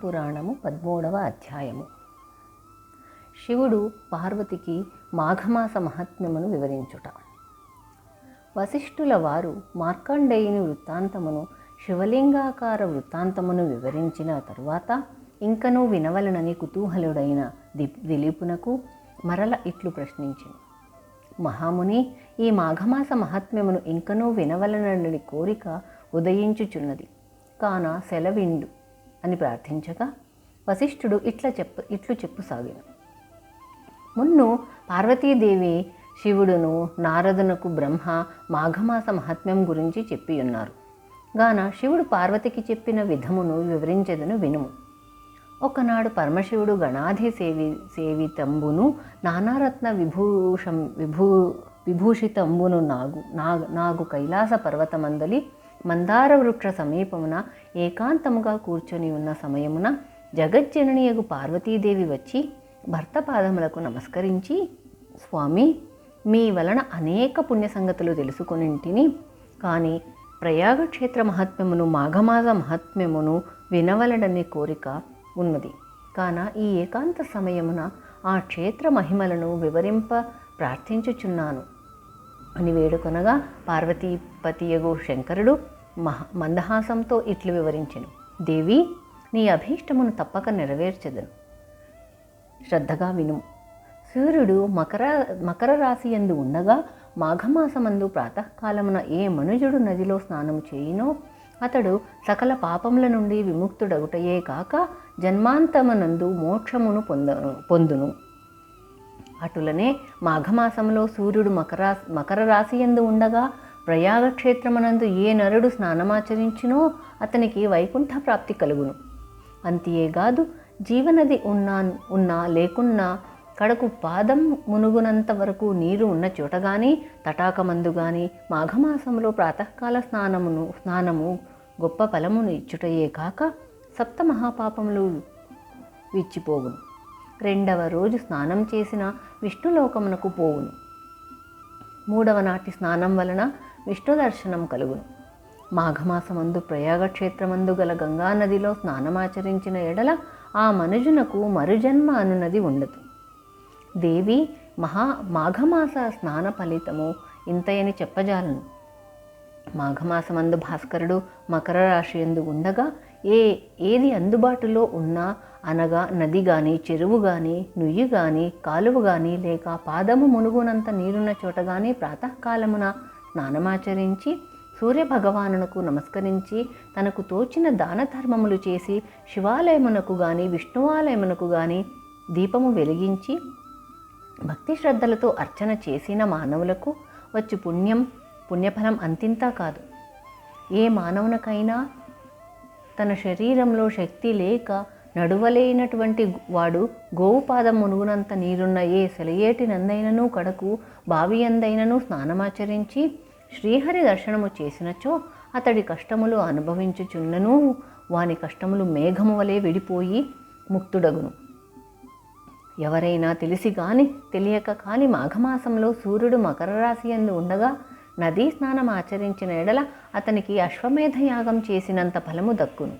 మహాపురాణము 13వ అధ్యాయము. శివుడు పార్వతికి మాఘమాస మహాత్మ్యమును వివరించుట. వశిష్ఠుల వారు మార్కండేయుని వృత్తాంతమును, శివలింగాకార వృత్తాంతమును వివరించిన తరువాత ఇంకనూ వినవలనని కుతూహలుడైన దిలీపునకు మరల ఇట్లు ప్రశ్నించెను. మహాముని, ఈ మాఘమాస మహాత్మ్యమును ఇంకనూ వినవలనని కోరిక ఉదయించుచున్నది, కాన సెలవిండు అని ప్రార్థించగా వశిష్ఠుడు ఇట్లు చెప్పుసాగాను. మున్ను పార్వతీదేవి శివుడును నారదునకు బ్రహ్మ మాఘమాస మహాత్మ్యం గురించి చెప్పియున్నారు. గాన శివుడు పార్వతికి చెప్పిన విధమును వివరించెదను వినుము. ఒకనాడు పరమశివుడు గణాధి సేవితంబును నానారత్న విభూషితంబును నాగు కైలాస పర్వతమందలి మందార వృక్ష సమీపమున ఏకాంతముగా కూర్చొని ఉన్న సమయమున జగజ్జననియగు పార్వతీదేవి వచ్చి భర్త పాదములకు నమస్కరించి, స్వామి, మీ వలన అనేక పుణ్య సంగతులు తెలుసుకొనింటిని, కానీ ప్రయాగక్షేత్ర మహాత్మ్యమును, మాఘమాస మహాత్మ్యమును వినవలనని కోరిక ఉన్నది. కాన ఈ ఏకాంత సమయమున ఆ క్షేత్ర మహిమలను వివరింప ప్రార్థించుచున్నాను అని వేడుకొనగా పార్వతీపతియగు శంకరుడు మందహాసంతో ఇట్లు వివరించెను. దేవి, నీ అభీష్టమును తప్పక నెరవేర్చెదను, శ్రద్ధగా వినుము. సూర్యుడు మకర రాశి యందు ఉండగా మాఘమాసమందు ప్రాతకాలమున ఏ మనుజుడు నదిలో స్నానం చేయునో అతడు సకల పాపముల నుండి విముక్తుడగుటయే కాక జన్మాంతమునందు మోక్షమును పొందును. అటులనే మాఘమాసంలో సూర్యుడు మకర రాశి యందు ఉండగా ప్రయాగక్షేత్రమునందు ఏ నరుడు స్నానమాచరించునో అతనికి వైకుంఠ ప్రాప్తి కలుగును. అంతేగాదు, జీవనది ఉన్నా లేకున్నా కడకు పాదం మునుగునంత వరకు నీరు ఉన్న చోట గాని తటాకమందు గాని మాఘమాసంలో ప్రాతకాల స్నానము గొప్ప ఫలమును ఇచ్చుటయే కాక సప్త మహాపాపములు విచ్చిపోవును. రెండవ రోజు స్నానం చేసిన విష్ణులోకమునకు పోవును. మూడవ నాటి స్నానం వలన విష్ణు దర్శనం కలుగును. మాఘమాసమందు ప్రయాగక్షేత్రమందు గల గంగానదిలో స్నానమాచరించిన ఎడల ఆ మనుజునకు మరుజన్మ అనున్నది ఉండదు. దేవి, మాఘమాస స్నాన ఫలితము ఇంతయని చెప్పజాలను. మాఘమాసమందు భాస్కరుడు మకర రాశి యందు ఉండగా ఏది అందుబాటులో ఉన్నా, అనగా నది గాని, చెరువు గాని, నుయ్యి గాని, కాలువ గాని, లేక పాదము మునుగునంత నీరున్న చోట గాని ప్రాతకాలమున స్నానమాచరించి సూర్యభగవానునకు నమస్కరించి తనకు తోచిన దాన ధర్మములు చేసి శివాలయమునకు గాని విష్ణువాలయమునకు గాని దీపము వెలిగించి భక్తి శ్రద్ధలతో అర్చన చేసిన మానవులకు వచ్చు పుణ్యఫలం అంతింతా కాదు. ఏ మానవునికైనా తన శరీరంలో శక్తి లేక నడువలేనటువంటి వాడు గోవు పాదం మునుగునంత నీరున్న ఏ సెలయేటి నందైనను కడకు బావి అందైనను స్నానమాచరించి శ్రీహరి దర్శనము చేసినచో అతడి కష్టములు అనుభవించుచున్నను వాని కష్టములు మేఘము వలె విడిపోయి ముక్తుడగును. ఎవరైనా తెలిసి కాని తెలియక కాని మాఘమాసంలో సూర్యుడు మకర రాశి యందు ఉండగా నదీ స్నానం ఆచరించిన ఎడల అతనికి అశ్వమేధ యాగం చేసినంత ఫలము దక్కును.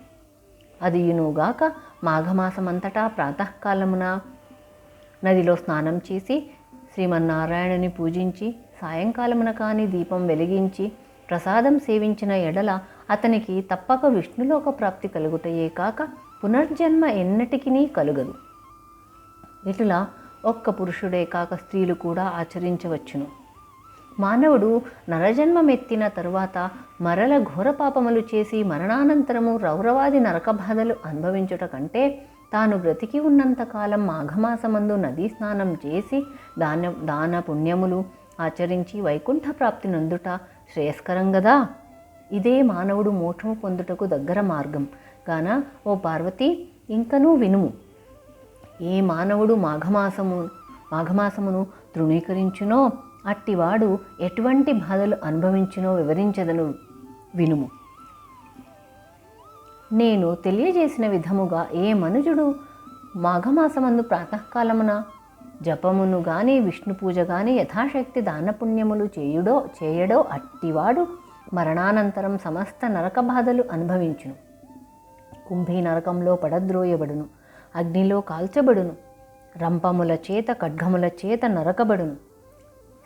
అదియునుగాక మాఘమాసమంతటా ప్రాతకాలమున నదిలో స్నానం చేసి శ్రీమన్నారాయణుని పూజించి సాయంకాలమున కాని దీపం వెలిగించి ప్రసాదం సేవించిన ఎడల అతనికి తప్పక విష్ణులోక ప్రాప్తి కలుగుటయే కాక పునర్జన్మ ఎన్నటికీ కలుగదు. ఇటులా ఒక్క పురుషుడే కాక స్త్రీలు కూడా ఆచరించవచ్చును. మానవుడు నరజన్మమెత్తిన తరువాత మరల ఘోర పాపములు చేసి మరణానంతరము రౌరవాది నరక బాధలు అనుభవించుట కంటే తాను బ్రతికి ఉన్నంతకాలం మాఘమాసమందు నదీ స్నానం చేసి దాన పుణ్యములు ఆచరించి వైకుంఠ ప్రాప్తి నందుట శ్రేయస్కరం గదా. ఇదే మానవుడు మోక్షము పొందుటకు దగ్గర మార్గం. కాన ఓ పార్వతి, ఇంకనూ వినుము. ఏ మానవుడు మాఘమాసమును తృణీకరించునో అట్టివాడు ఎటువంటి బాధలు అనుభవించునో వివరించదను వినుము. నేను తెలియజేసిన విధముగా ఏ మనుజుడు మాఘమాసమందు ప్రాతకాలమున జపమును గాని విష్ణు పూజ గాని యథాశక్తి దానపుణ్యములు చేయడో అట్టివాడు మరణానంతరం సమస్త నరక బాధలు అనుభవించును. కుంభీ నరకంలో పడద్రోయబడును, అగ్నిలో కాల్చబడును, రంపముల చేత ఖడ్గముల చేత నరకబడును,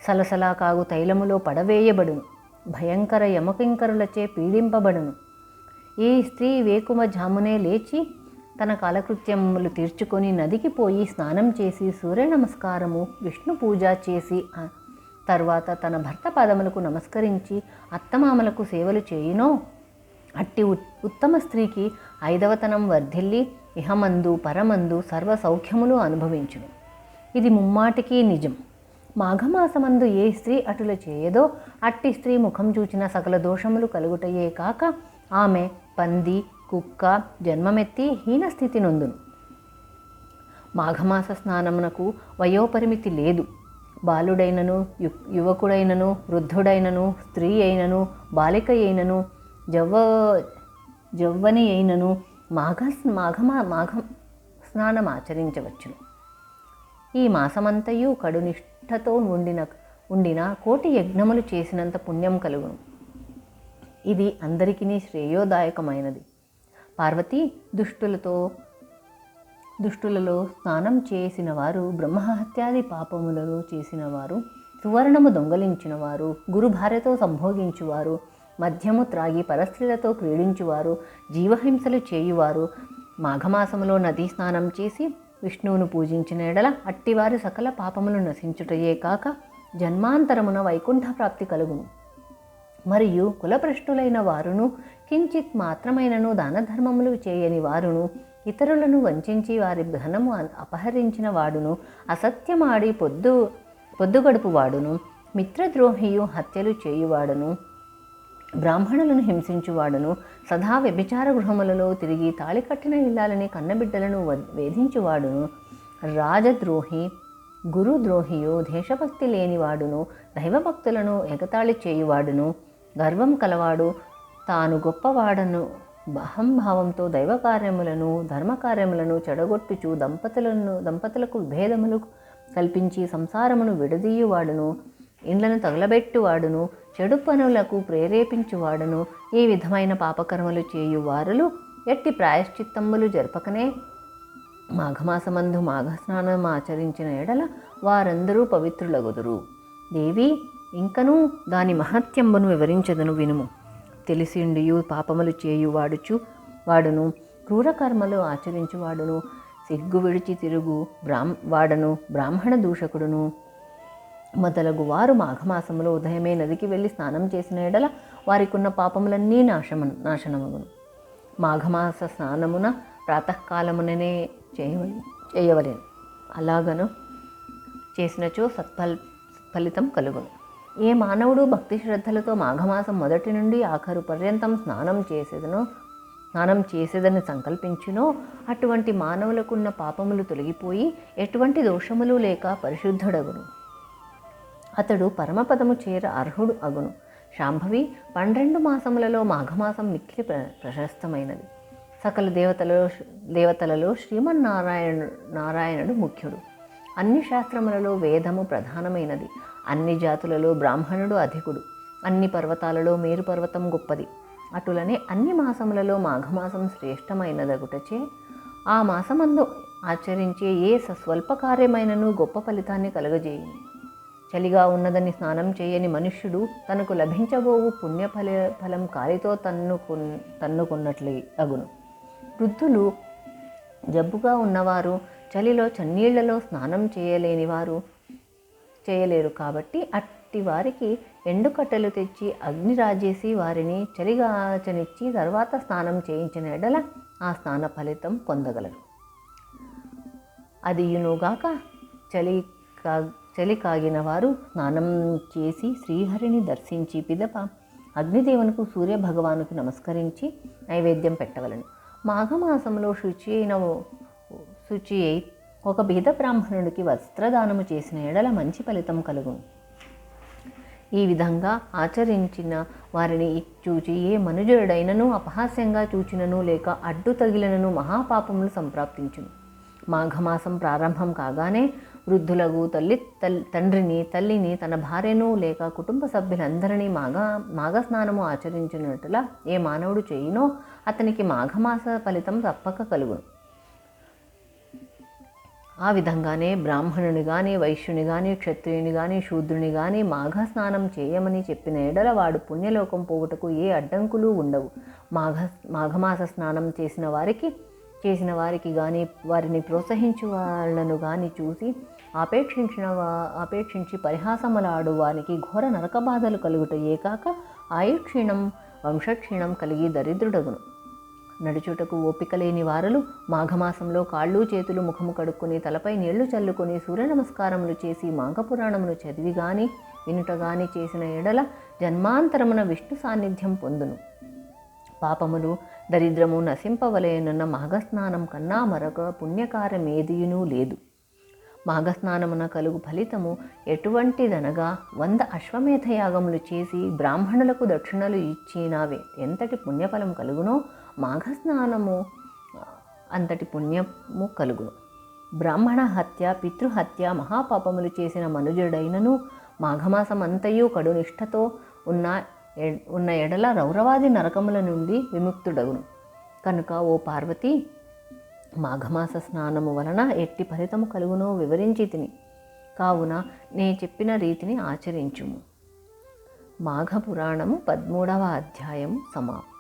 సలసలా కాగు తైలములో పడవేయబడును, భయంకర యమకింకరులచే పీడింపబడును. ఈ స్త్రీ వేకుమ జామునే లేచి తన కాలకృత్యములు తీర్చుకొని నదికి పోయి స్నానం చేసి సూర్య నమస్కారము విష్ణు పూజ చేసి తర్వాత తన భర్త పాదములకు నమస్కరించి అత్తమామలకు సేవలు చేయునో అట్టి ఉత్తమ స్త్రీకి ఐదవతనం వర్ధిల్లి ఇహమందు పరమందు సర్వ సౌఖ్యములు అనుభవించును. ఇది ముమ్మాటికి నిజం. మాఘమాసమందు ఏ స్త్రీ అటుల చేయదో అట్టి స్త్రీ ముఖం చూచిన సకల దోషములు కలుగుటయే కాక ఆమె పంది కుక్క జన్మమెత్తి హీనస్థితి నొందును. మాఘమాస స్నానమునకు వయోపరిమితి లేదు. బాలుడైనను యువకుడైనను వృద్ధుడైనను స్త్రీ అయినను బాలిక అయినను జవ్వని అయినను మాఘ స్నానం ఆచరించవచ్చును. ఈ మాసమంతయు కడునిష్ఠతో ఉండిన కోటి యజ్ఞములు చేసినంత పుణ్యం కలుగును. ఇది అందరికీ శ్రేయోదాయకమైనది. పార్వతీ దుష్టులలో స్నానం చేసిన వారు, బ్రహ్మహత్యాది పాపములలో చేసిన వారు, సువర్ణము దొంగలించిన వారు, గురుభార్యతో సంభోగించువారు, మద్యము త్రాగి పరస్త్రీలతో క్రీడించువారు, జీవహింసలు చేయువారు, మాఘమాసములో నదీ స్నానం చేసి విష్ణువును పూజించిన ఎడల అట్టివారి సకల పాపములు నశించుటయే కాక జన్మాంతరమున వైకుంఠ ప్రాప్తి కలుగును. మరియు కులప్రష్టులైన వారును, కించిత్ మాత్రమైనను దానధర్మములు చేయని వారును, ఇతరులను వంచించి వారి ధనము అపహరించిన వాడును, అసత్యమాడి పొద్దుగడుపు వాడును, మిత్రద్రోహియు హత్యలు చేయువాడును, బ్రాహ్మణులను హింసించువాడును, సదా వ్యభిచార గృహములలో తిరిగి తాళి కట్టిన ఇల్లాలని కన్నబిడ్డలను వేధించువాడును, రాజద్రోహి గురుద్రోహియు దేశభక్తి లేనివాడును, దైవభక్తులను ఎగతాళి చేయువాడును, గర్వం కలవాడు, తాను గొప్పవాడను అహంభావంతో దైవకార్యములను ధర్మకార్యములను చెడగొట్టుచు దంపతులకు విభేదములు కల్పించి సంసారమును విడదీయువాడును, ఇండ్లను తగలబెట్టువాడును, చెడు పనులకు ప్రేరేపించువాడును, ఈ విధమైన పాపకర్మలు చేయువారులు ఎట్టి ప్రాయశ్చిత్తములు జరపకనే మాఘమాసమందు మాఘస్నానం ఆచరించిన ఎడల వారందరూ పవిత్రులగుదురు. దేవి, ఇంకనూ దాని మహత్యంబును వివరించదను వినుము. తెలిసిండియు పాపములు వాడును, క్రూరకర్మలు ఆచరించువాడును, సిగ్గు విడిచి తిరుగు వాడను, బ్రాహ్మణ దూషకుడును మొదలగు వారు మాఘమాసములో ఉదయమే నదికి వెళ్ళి స్నానం చేసిన ఎడల వారికున్న పాపములన్నీ నాశనమగును. మాఘమాస స్నానమున ప్రాతకాలముననే చేయవలేను. అలాగను చేసినచో సత్ఫలితం కలుగును. ఏ మానవుడు భక్తి శ్రద్ధలతో మాఘమాసం మొదటి నుండి ఆఖరు పర్యంతం స్నానం చేసేదని సంకల్పించునో అటువంటి మానవులకున్న పాపములు తొలగిపోయి ఎటువంటి దోషములు లేక పరిశుద్ధుడగును. అతడు పరమపదము చేర అర్హుడు అగును. శాంభవి, 12 మాసములలో మాఘమాసం మిక్కిలి ప్రశస్తమైనది. సకల దేవతలలో శ్రీమన్నారాయణుడు ముఖ్యుడు. అన్ని శాస్త్రములలో వేదము ప్రధానమైనది. అన్ని జాతులలో బ్రాహ్మణుడు అధికుడు. అన్ని పర్వతాలలో మేరు పర్వతం గొప్పది. అటులనే అన్ని మాసములలో మాఘమాసం శ్రేష్టమైనదగుటచే ఆ మాసమందు ఆచరించే ఏ స్వల్ప కార్యమైనను గొప్ప ఫలితాన్ని కలుగజేయును. చలిగా ఉన్నదని స్నానం చేయని మనుష్యుడు తనకు లభించబోవు పుణ్యఫలం కాలితో తన్నుకున్నట్లే అగును. వృద్ధులు, జబ్బుగా ఉన్నవారు చలిలో చన్నీళ్లలో స్నానం చేయలేరు కాబట్టి అట్టి వారికి ఎండుకట్టెలు తెచ్చి అగ్ని రాజేసి వారిని చలిగాచనిచ్చి తర్వాత స్నానం చేయించిన ఎడల ఆ స్నాన ఫలితం పొందగలరు. అదియునుగాక చలి కాగిన వారు స్నానం చేసి శ్రీహరిని దర్శించి పిదప అగ్నిదేవునికి సూర్యభగవానుకు నమస్కరించి నైవేద్యం పెట్టవలను. మాఘమాసంలో శుచి అయి ఒక బీద బ్రాహ్మణుడికి వస్త్రదానము చేసిన ఎడల మంచి ఫలితం కలుగును. ఈ విధంగా ఆచరించిన వారిని చూచి ఏ మనుజుడైనను అపహాస్యంగా చూచినను లేక అడ్డు తగిలినను మహాపాపములు సంప్రాప్తించును. మాఘమాసం ప్రారంభం కాగానే వృద్ధులకు తండ్రిని తల్లిని తన భార్యను లేక కుటుంబ సభ్యులందరినీ మాఘస్నానము ఆచరించినట్లా ఏ మానవుడు చేయినో అతనికి మాఘమాస ఫలితం తప్పక కలుగును. ఆ విధంగానే బ్రాహ్మణుని కానీ, వైశ్యుని కానీ, క్షత్రియుని కానీ, శూద్రుని కానీ మాఘస్నానం చేయమని చెప్పిన ఎడల వాడు పుణ్యలోకం పోవుటకు ఏ అడ్డంకులు ఉండవు. మాఘమాస స్నానం చేసిన వారికి కానీ, వారిని ప్రోత్సహించు వాళ్ళను కానీ చూసి ఆపేక్షించి పరిహాసములాడు వారికి ఘోర నరకబాధలు కలుగుటయే కాక ఆయుక్షీణం వంశక్షీణం కలిగి దరిద్రుడగును. నడుచుటకు ఓపిక లేని వారలు మాఘమాసంలో కాళ్ళు చేతులు ముఖము కడుక్కొని తలపై నీళ్లు చల్లుకొని సూర్య నమస్కారములు చేసి మాఘపురాణమును చదివి గాని వినుట గాని చేసిన ఎడల జన్మాంతరమున విష్ణు సాన్నిధ్యం పొందును. పాపములు దరిద్రము నశింపవలయనున్న మాఘస్నానం కన్నా మరొక పుణ్యకార్యమేదియునూ లేదు. మాఘస్నానమున కలుగు ఫలితము ఎటువంటిదనగా 100 అశ్వమేధ యాగములు చేసి బ్రాహ్మణులకు దక్షిణలు ఇచ్చినావే ఎంతటి పుణ్యఫలం కలుగునో మాఘస్నానము అంతటి పుణ్యము కలుగును. బ్రాహ్మణ హత్య పితృహత్య మహాపాపములు చేసిన మనుజుడైనను మాఘమాసమంతయు కడు నిష్ఠతో ఉన్న ఎడల రౌరవాది నరకముల నుండి విముక్తుడగును. కనుక ఓ పార్వతి, మాఘమాస స్నానము వలన ఎట్టి ఫలితము కలుగునో వివరించి తిని, కావున నే చెప్పిన రీతిని ఆచరించుము. మాఘపురాణము 13వ అధ్యాయము సమాప్తం.